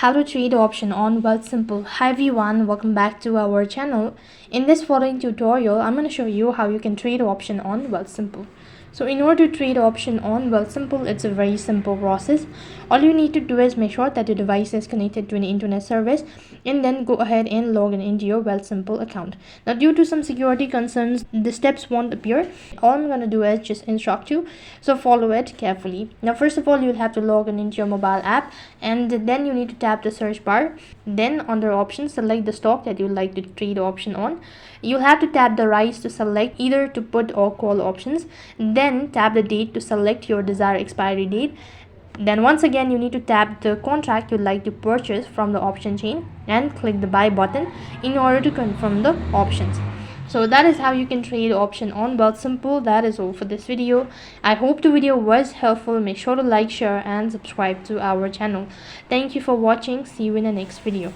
How to trade option on Wealthsimple. Hi everyone, welcome back to our channel. In this following tutorial, I'm going to show you how you can trade option on Wealthsimple. So in order to trade option on Wealthsimple, it's a very simple process. All you need to do is make sure that your device is connected to an internet service and then go ahead and log in into your Wealthsimple account. Now due to some security concerns, the steps won't appear. All I'm going to do is just instruct you, so follow it carefully. Now first of all, you'll have to log in into your mobile app, and then you need to tap the search bar. Then under options, select the stock that you'd like to trade option on. You'll have to tap the right to select either to put or call options. Then tap the date to select your desired expiry date. Then once again, you need to tap the contract you'd like to purchase from the option chain and click the buy button in order to confirm the options. So that is how you can trade option on Wealthsimple. That is all for this video. I hope the video was helpful. Make sure to like, share and subscribe to our channel. Thank you for watching. See you in the next video.